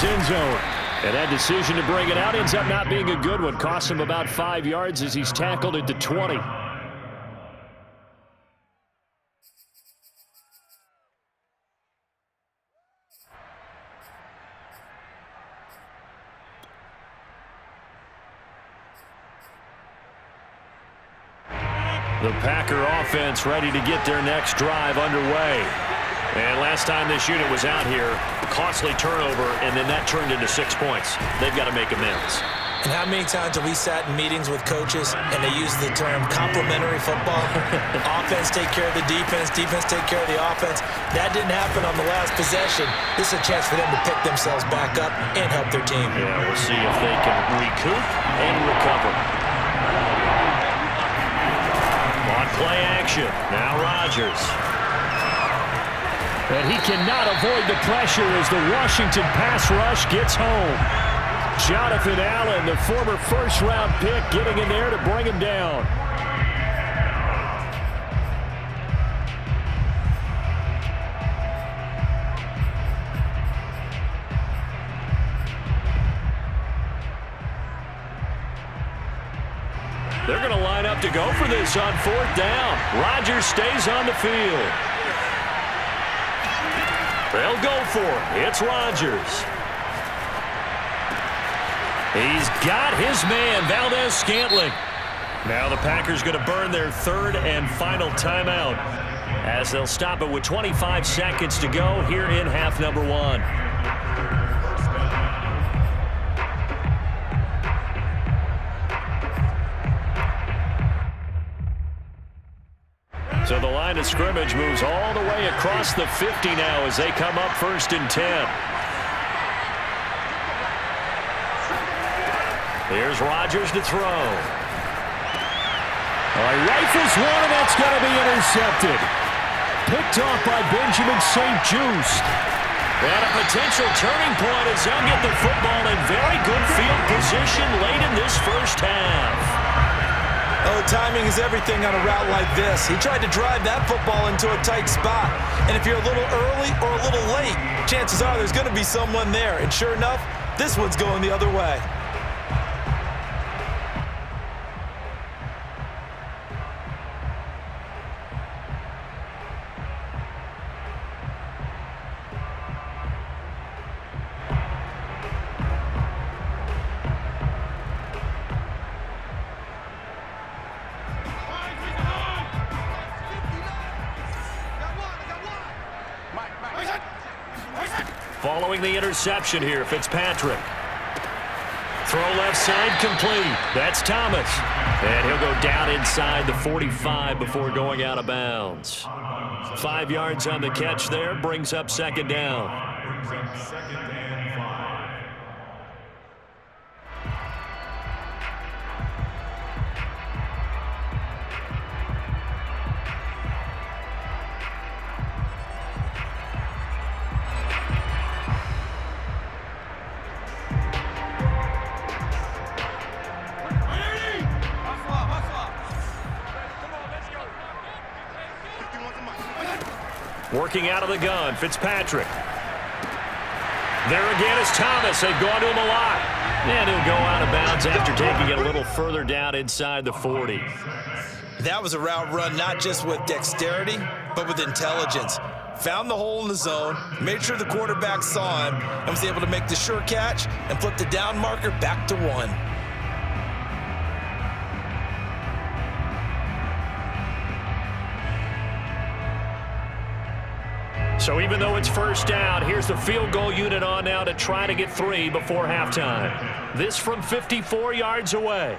his end zone. And that decision to bring it out ends up not being a good one. Costs him about 5 yards as he's tackled into 20. The Packer offense ready to get their next drive underway. And last time this unit was out here, costly turnover, and then that turned into 6 points. They've got to make amends. And how many times have we sat in meetings with coaches and they use the term complementary football? Offense take care of the defense, defense take care of the offense. That didn't happen on the last possession. This is a chance for them to pick themselves back up and help their team. Yeah, we'll see if they can recoup and recover. On play action, now Rodgers. And he cannot avoid the pressure as the Washington pass rush gets home. Jonathan Allen, the former first-round pick, getting in there to bring him down. They're going to line up to go for this on 4th down. Rodgers stays on the field. They'll go for it. It's Rodgers. He's got his man, Valdez-Scantling. Now the Packers going to burn their 3rd and final timeout as they'll stop it with 25 seconds to go here in half number 1. So the line of scrimmage moves all the way across the 50 now as they come up 1st and 10. Here's Rodgers to throw. Rifles one, and that's going to be intercepted. Picked off by Benjamin St-Juste. And a potential turning point as they'll get the football in very good field position late in this first half. Oh, timing is everything on a route like this. He tried to drive that football into a tight spot. And if you're a little early or a little late, chances are there's going to be someone there. And sure enough, this one's going the other way. Following the interception here, Fitzpatrick. Throw left side complete. That's Thomas. And he'll go down inside the 45 before going out of bounds. 5 yards on the catch there, brings up 2nd down. Working out of the gun, Fitzpatrick. There again is Thomas. They've gone to him a lot. And he'll go out of bounds after taking it a little further down inside the 40. That was a route run not just with dexterity, but with intelligence. Found the hole in the zone, made sure the quarterback saw him, and was able to make the sure catch and flip the down marker back to 1. So even though it's 1st down, here's the field goal unit on now to try to get 3 before halftime. This from 54 yards away.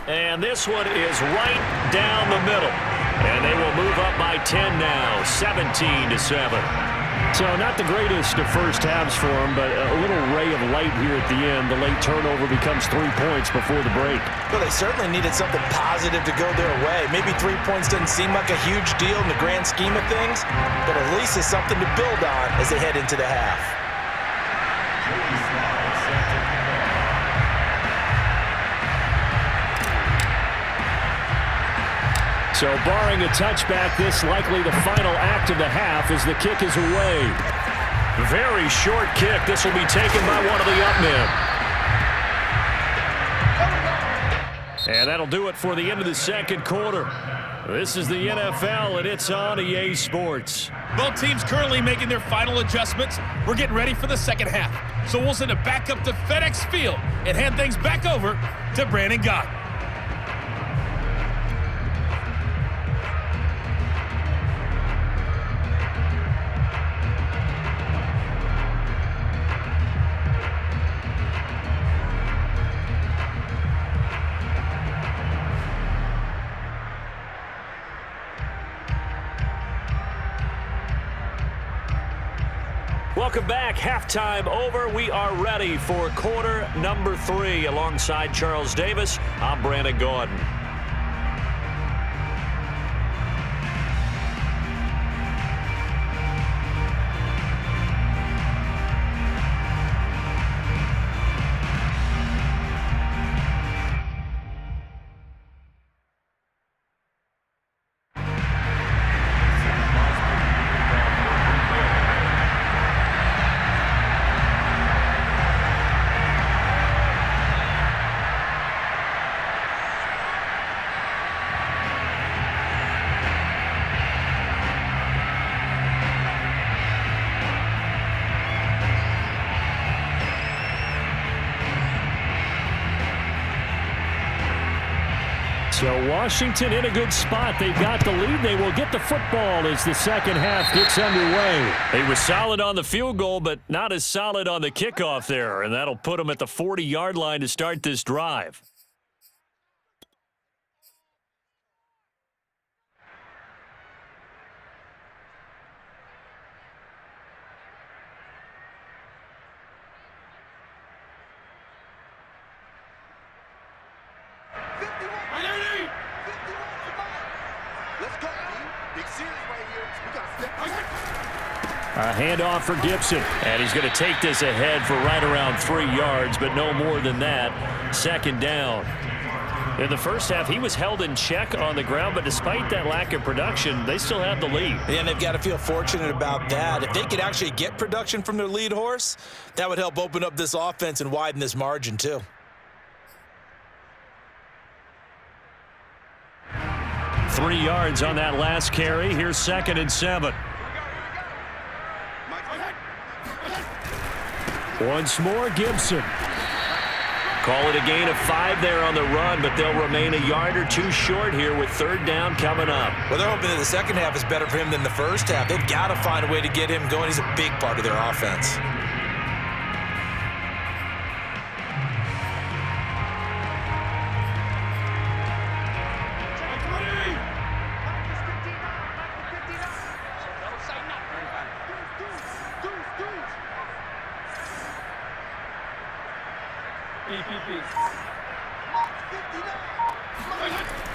And this one is right down the middle. And they will move up by 10 now, 17-7. So not the greatest of first halves for them, but a little ray of light here at the end. The late turnover becomes 3 points before the break. Well, they certainly needed something positive to go their way. Maybe 3 points doesn't seem like a huge deal in the grand scheme of things, but at least it's something to build on as they head into the half. So barring a touchback, this likely the final act of the half as the kick is away. Very short kick. This will be taken by one of the up men. And that'll do it for the end of the second quarter. This is the NFL, and it's on EA Sports. Both teams currently making their final adjustments. We're getting ready for the second half. So we'll send it back up to FedEx Field and hand things back over to Brandon Gott. Welcome back. Halftime over. We are ready for quarter number 3. Alongside Charles Davis, I'm Brandon Gordon. So Washington in a good spot. They've got the lead. They will get the football as the second half gets underway. He was solid on the field goal, but not as solid on the kickoff there, and that'll put him at the 40-yard line to start this drive. A handoff for Gibson. And he's going to take this ahead for right around 3 yards, but no more than that. Second down. In the first half, he was held in check on the ground, but despite that lack of production, they still have the lead. And they've got to feel fortunate about that. If they could actually get production from their lead horse, that would help open up this offense and widen this margin too. Three yards on that last carry. Here's 2nd and 7. Once more, Gibson. Call it a gain of 5 there on the run, but they'll remain a yard or 2 short here with 3rd down coming up. Well, they're hoping that the second half is better for him than the first half. They've got to find a way to get him going. He's a big part of their offense.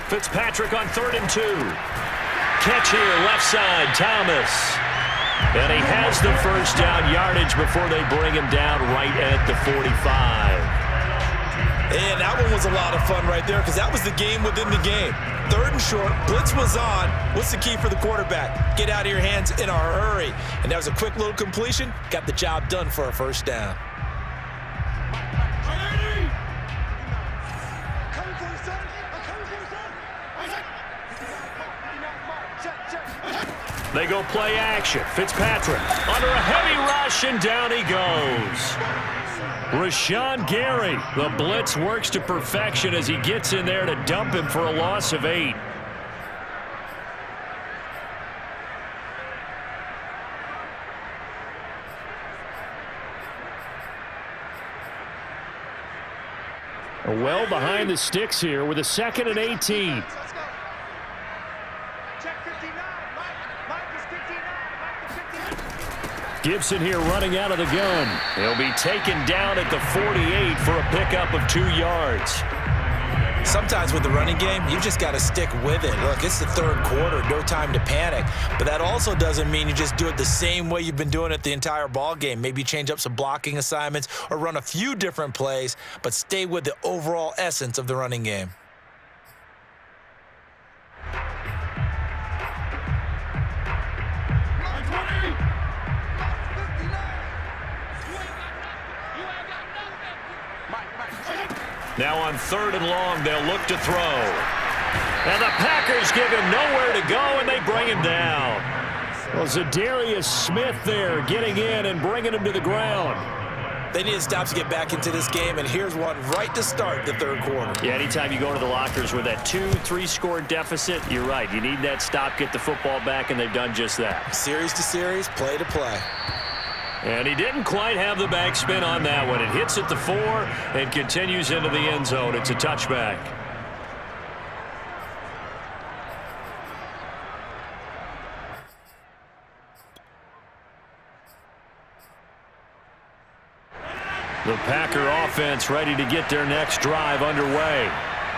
Fitzpatrick on 3rd and 2. Catch here, left side, Thomas. And he has the first down yardage before they bring him down right at the 45. And that one was a lot of fun right there because that was the game within the game. 3rd and short, blitz was on. What's the key for the quarterback? Get out of your hands in a hurry. And that was a quick little completion. Got the job done for a first down. They go play action. Fitzpatrick under a heavy rush, and down he goes. Rashawn Gary, the blitz works to perfection as he gets in there to dump him for a loss of 8. Well behind the sticks here with a 2nd and 18. Gibson here running out of the gun. He'll be taken down at the 48 for a pickup of 2 yards. Sometimes with the running game, you just got to stick with it. Look, it's the third quarter, no time to panic. But that also doesn't mean you just do it the same way you've been doing it the entire ball game. Maybe change up some blocking assignments or run a few different plays, but stay with the overall essence of the running game. Now on 3rd and long, they'll look to throw. And the Packers give him nowhere to go, and they bring him down. Well, Zadarius Smith there getting in and bringing him to the ground. They need to stop to get back into this game, and here's one right to start the third quarter. Yeah, anytime you go to the lockers with that 2-3 score deficit, you're right. You need that stop, get the football back, and they've done just that. Series to series, play to play. And he didn't quite have the backspin on that one. It hits at the 4 and continues into the end zone. It's a touchback. The Packer offense ready to get their next drive underway.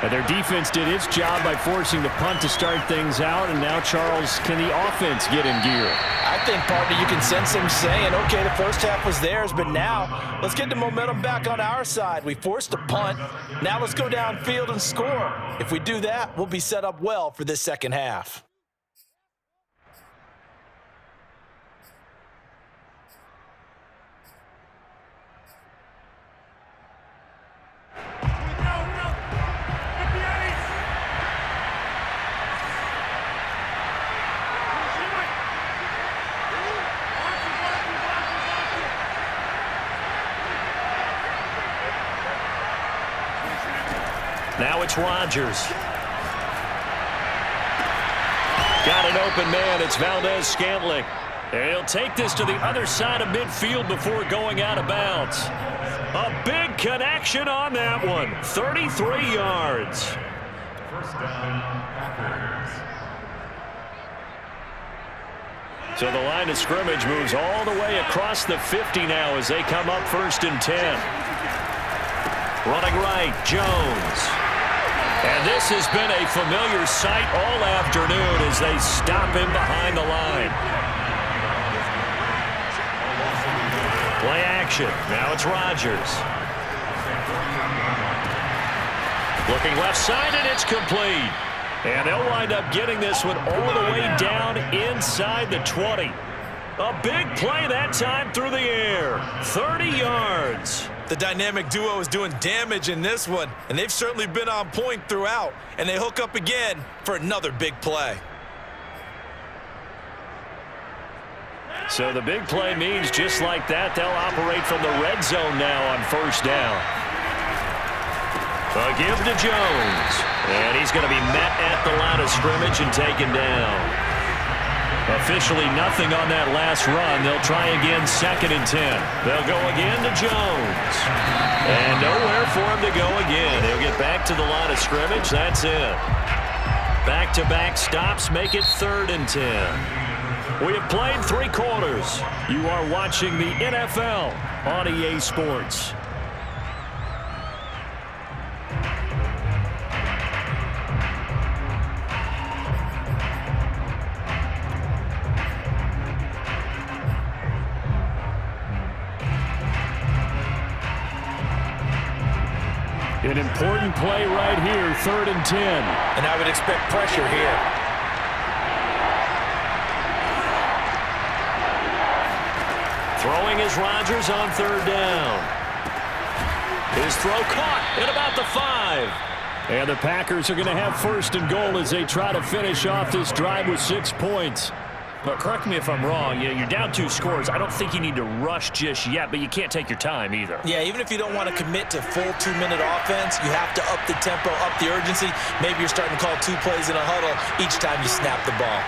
And their defense did its job by forcing the punt to start things out. And now, Charles, can the offense get in gear? I think, partner, you can sense them saying, okay, the first half was theirs, but now let's get the momentum back on our side. We forced a punt. Now let's go downfield and score. If we do that, we'll be set up well for this second half. Now it's Rodgers. Got an open man. It's Valdez-Scantling. And he'll take this to the other side of midfield before going out of bounds. A big connection on that one. 33 yards. First down, Packers. So the line of scrimmage moves all the way across the 50 now as they come up 1st and 10. Running right, Jones. And this has been a familiar sight all afternoon as they stop him behind the line. Play action. Now it's Rodgers. Looking left side, and it's complete. And they'll wind up getting this one all the way down inside the 20. A big play that time through the air. 30 yards. The dynamic duo is doing damage in this one, and they've certainly been on point throughout, and they hook up again for another big play. So the big play means just like that, they'll operate from the red zone now on 1st down. A give to Jones, and he's going to be met at the line of scrimmage and taken down. Officially nothing on that last run. They'll try again 2nd and 10. They'll go again to Jones. And nowhere for him to go again. He'll get back to the line of scrimmage. That's it. Back-to-back stops make it 3rd and 10. We have played 3 quarters. You are watching the NFL on EA Sports. An important play right here, 3rd and 10. And I would expect pressure here. Throwing is Rodgers on 3rd down. His throw caught at about the 5. And the Packers are going to have 1st and goal as they try to finish off this drive with 6 points. But correct me if I'm wrong. You're down 2 scores. I don't think you need to rush just yet, but you can't take your time either. Yeah, even if you don't want to commit to full 2-minute offense, you have to up the tempo, up the urgency. Maybe you're starting to call 2 plays in a huddle each time you snap the ball.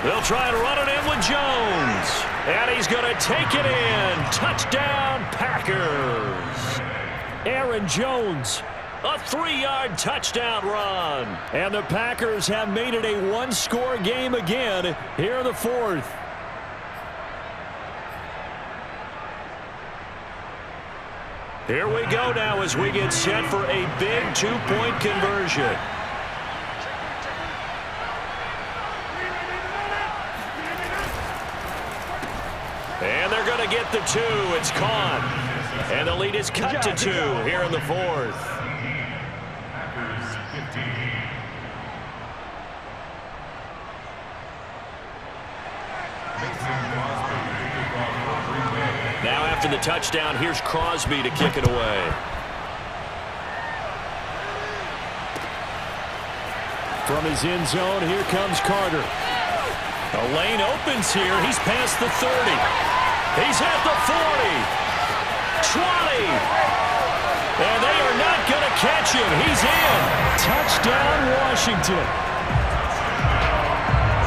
They'll try and run it in with Jones. And he's going to take it in. Touchdown, Packers. Aaron Jones A 3-yard touchdown run. And the Packers have made it a one-score game again here in the fourth. Here we go now as we get set for a big 2-point conversion. And they're going to get the 2. It's caught. And the lead is cut to 2 here in the fourth. Packers 15. Now after the touchdown, here's Crosby to kick it away. From his end zone, here comes Carter. A lane opens here. He's past the 30. He's at the 40. 20. And they are not going to catch him. He's in. Touchdown, Washington.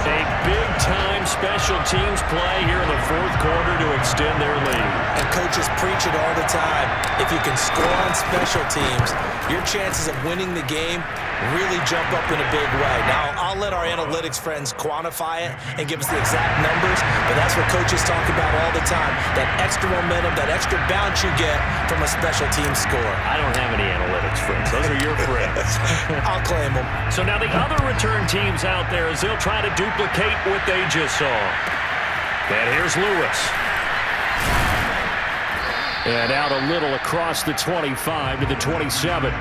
A big-time special teams play here in the fourth quarter to extend their lead. And coaches preach it all the time. If you can score on special teams, your chances of winning the game really jump up in a big way. Now, I'll let our analytics friends quantify it and give us the exact numbers, but that's what coaches talk about all the time. That extra momentum, that extra bounce you get from a special team score. I don't have any analytics friends. Those are your friends. I'll claim them. So now the other return teams out there as they'll try to duplicate what they just saw. And here's Lewis. And out a little across the 25 to the 27.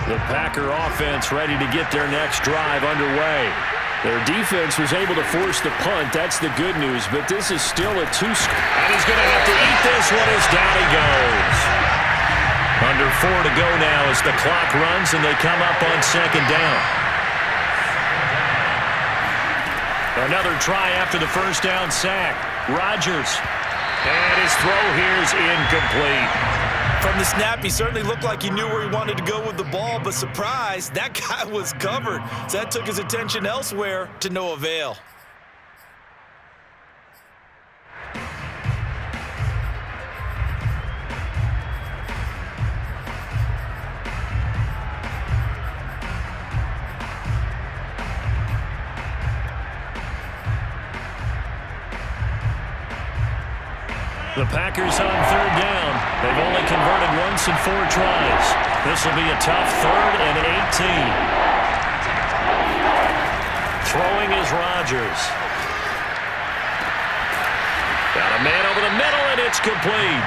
The Packer offense ready to get their next drive underway. Their defense was able to force the punt. That's the good news, but this is still a 2-score. And he's going to have to eat this one as down he goes. Under 4 to go now as the clock runs and they come up on second down. Another try after the first down sack. Rodgers. And his throw here is incomplete. From the snap, he certainly looked like he knew where he wanted to go with the ball, but surprise, that guy was covered. So that took his attention elsewhere to no avail. The Packers on third down. They've only converted once in 4 tries. This will be a tough 3rd and 18. Throwing is Rodgers. Got a man over the middle, and it's complete.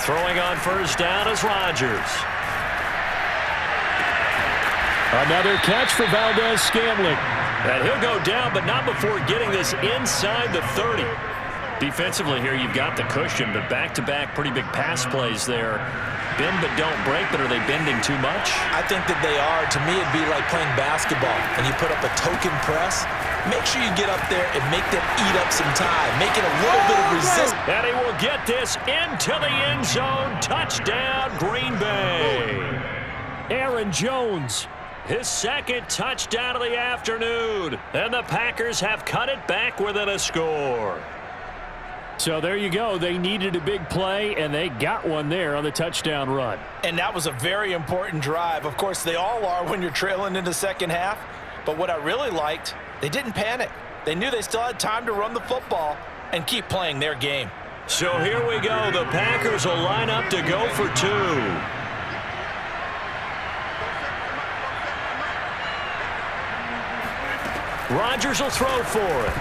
Throwing on first down is Rodgers. Another catch for Valdez-Scantling. And he'll go down, but not before getting this inside the 30. Defensively here, you've got the cushion, but back-to-back pretty big pass plays there. Bend but don't break, but are they bending too much? I think that they are. To me, it'd be like playing basketball, and you put up a token press. Make sure you get up there and make them eat up some time. Make it a little bit of resistance. And he will get this into the end zone. Touchdown, Green Bay. Aaron Jones. His second touchdown of the afternoon. And the Packers have cut it back within a score. So there you go. They needed a big play, and they got one there on the touchdown run. And that was a very important drive. Of course, they all are when you're trailing in the second half. But what I really liked, they didn't panic. They knew they still had time to run the football and keep playing their game. So here we go. The Packers will line up to go for 2. Rodgers will throw for it.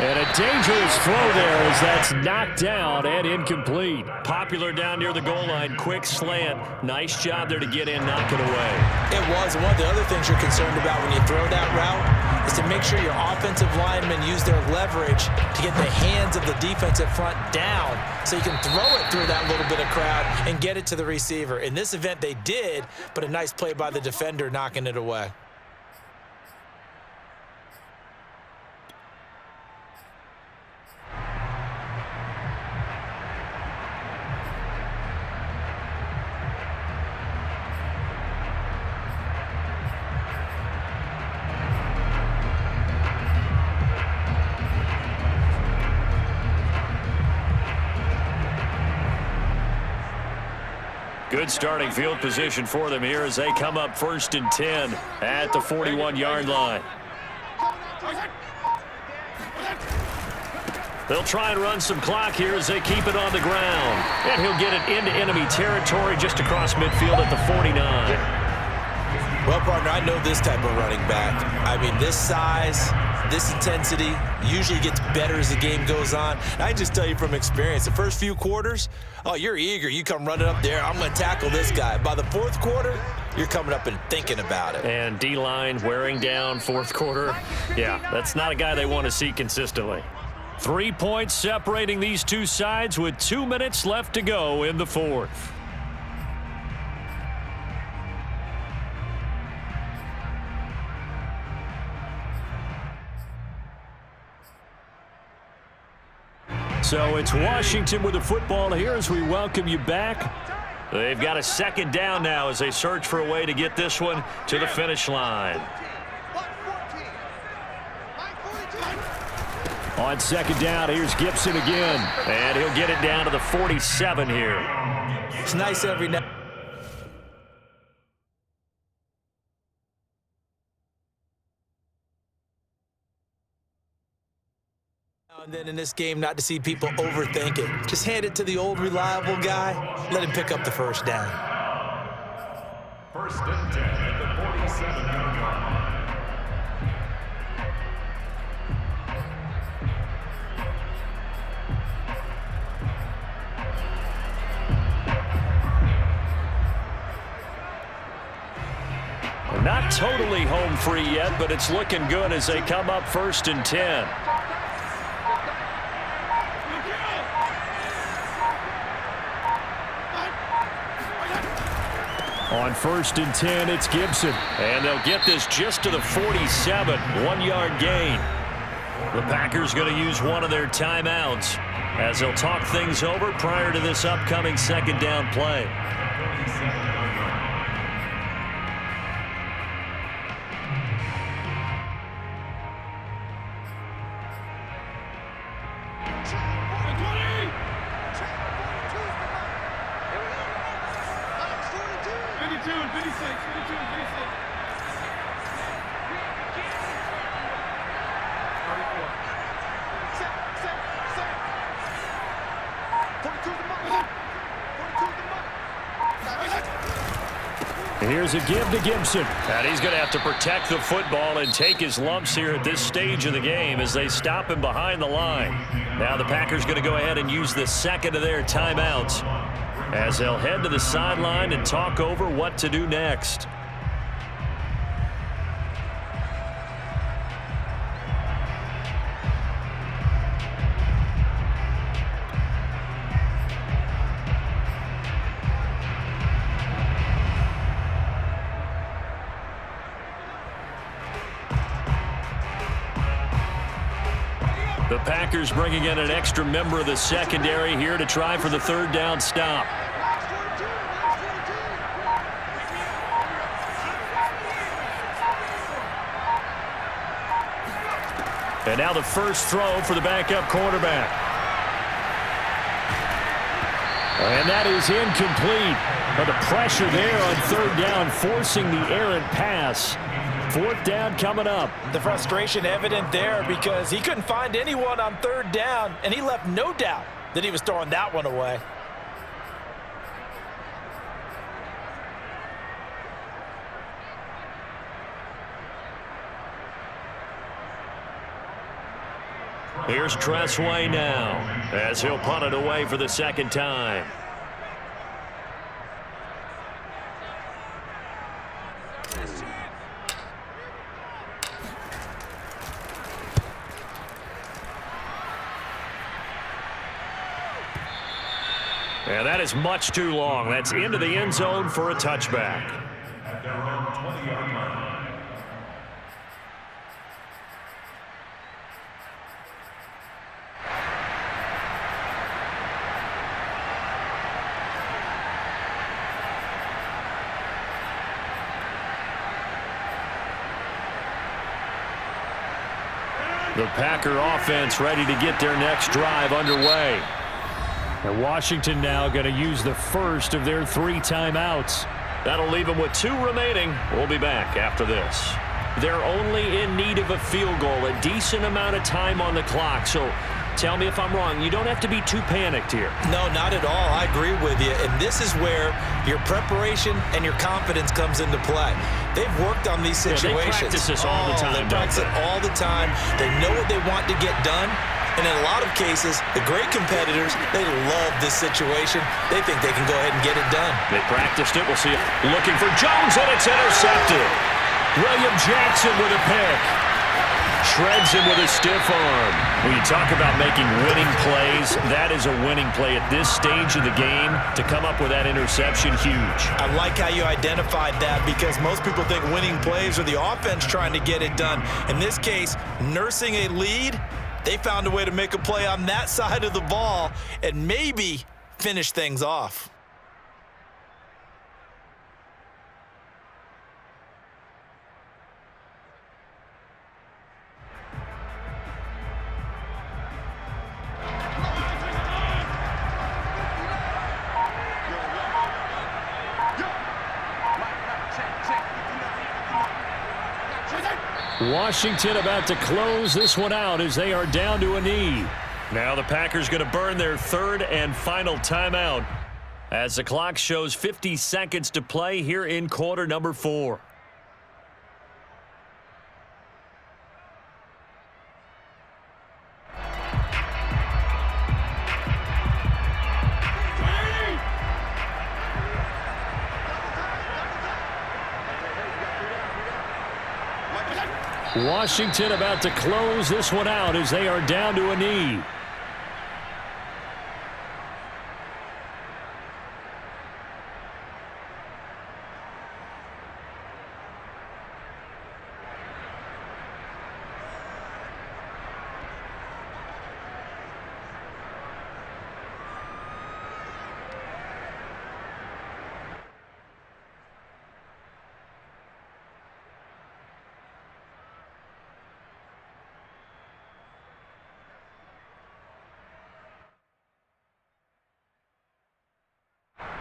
And a dangerous throw there as that's knocked down and incomplete. Popular down near the goal line. Quick slant. Nice job there to get in, knock it away. It was. One of the other things you're concerned about when you throw that route is to make sure your offensive linemen use their leverage to get the hands of the defensive front down so you can throw it through that little bit of crowd and get it to the receiver. In this event, they did, but a nice play by the defender knocking it away. Good starting field position for them here as they come up 1st and 10 at the 41-yard line. They'll try and run some clock here as they keep it on the ground. And he'll get it into enemy territory just across midfield at the 49. Well, partner, I know this type of running back. I mean, this size, this intensity usually gets better as the game goes on. And I can just tell you from experience, the first few quarters, oh, you're eager. You come running up there, I'm going to tackle this guy. By the fourth quarter, you're coming up and thinking about it. And D-line wearing down fourth quarter. Yeah, that's not a guy they want to see consistently. 3 points separating these two sides with 2 minutes left to go in the fourth. So it's Washington with the football here as we welcome you back. They've got a 2nd down now as they search for a way to get this one to the finish line. On 2nd down, here's Gibson again. And he'll get it down to the 47 here. It's nice every now. And then in this game, not to see people overthink it. Just hand it to the old reliable guy. Let him pick up the first down. 1st and 10 at the 47-yard line. Not totally home free yet, but it's looking good as they come up 1st and 10. On 1st and 10, it's Gibson. And they'll get this just to the 47, 1-yard gain. The Packers going to use one of their timeouts as they'll talk things over prior to this upcoming 2nd down play. Here's a give to Gibson. And he's going to have to protect the football and take his lumps here at this stage of the game as they stop him behind the line. Now the Packers going to go ahead and use the 2nd of their timeouts as they'll head to the sideline and talk over what to do next. The Packers bringing in an extra member of the secondary here to try for the 3rd down stop. And now the first throw for the backup quarterback. And that is incomplete. But the pressure there on 3rd down, forcing the errant pass. 4th down coming up. The frustration evident there because he couldn't find anyone on 3rd down, and he left no doubt that he was throwing that one away. Here's Tressway now as he'll punt it away for the second time. And that is much too long. That's into the end zone for a touchback. At their own 20-yard line. The Packer offense ready to get their next drive underway. And Washington now going to use the first of their 3 timeouts. That'll leave them with 2 remaining. We'll be back after this. They're only in need of a field goal, a decent amount of time on the clock. So tell me if I'm wrong. You don't have to be too panicked here. No, not at all. I agree with you. And this is where your preparation and your confidence comes into play. They've worked on these situations. They practice this all the time. They practice it all the time. They know what they want to get done. And in a lot of cases, the great competitors, they love this situation. They think they can go ahead and get it done. They practiced it. We'll see it. Looking for Jones, and it's intercepted. William Jackson with a pick. Shreds him with a stiff arm. When you talk about making winning plays, that is a winning play at this stage of the game. To come up with that interception, huge. I like how you identified that because most people think winning plays are the offense trying to get it done. In this case, nursing a lead, they found a way to make a play on that side of the ball and maybe finish things off. Washington about to close this one out as they are down to a knee. Now the Packers going to burn their 3rd and final timeout as the clock shows 50 seconds to play here in quarter number 4. Washington about to close this one out as they are down to a knee.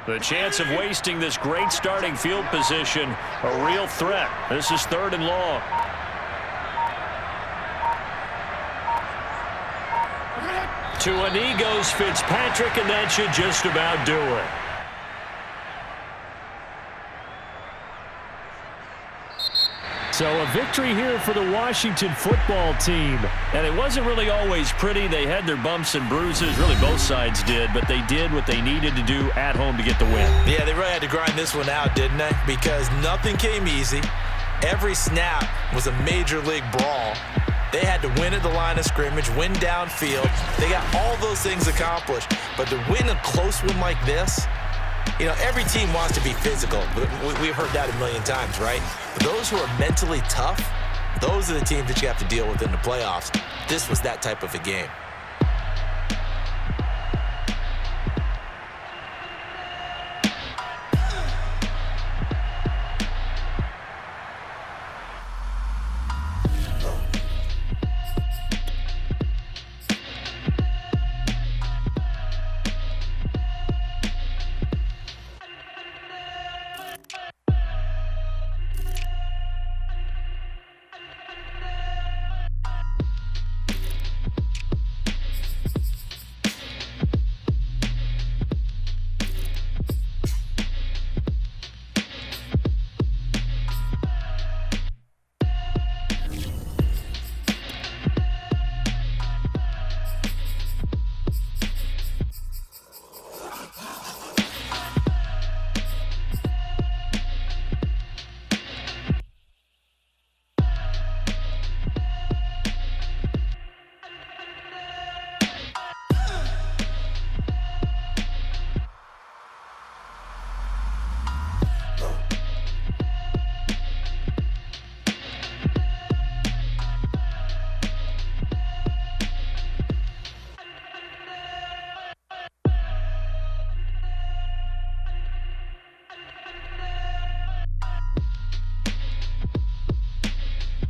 The chance of wasting this great starting field position, a real threat. This is 3rd and long. To a knee goes Fitzpatrick, and that should just about do it. So a victory here for the Washington football team. And it wasn't really always pretty. They had their bumps and bruises. Really, both sides did. But they did what they needed to do at home to get the win. Yeah, they really had to grind this one out, didn't they? Because nothing came easy. Every snap was a major league brawl. They had to win at the line of scrimmage, win downfield. They got all those things accomplished. But to win a close one like this, you know, every team wants to be physical. We've heard that a million times, right? But those who are mentally tough, those are the teams that you have to deal with in the playoffs. This was that type of a game.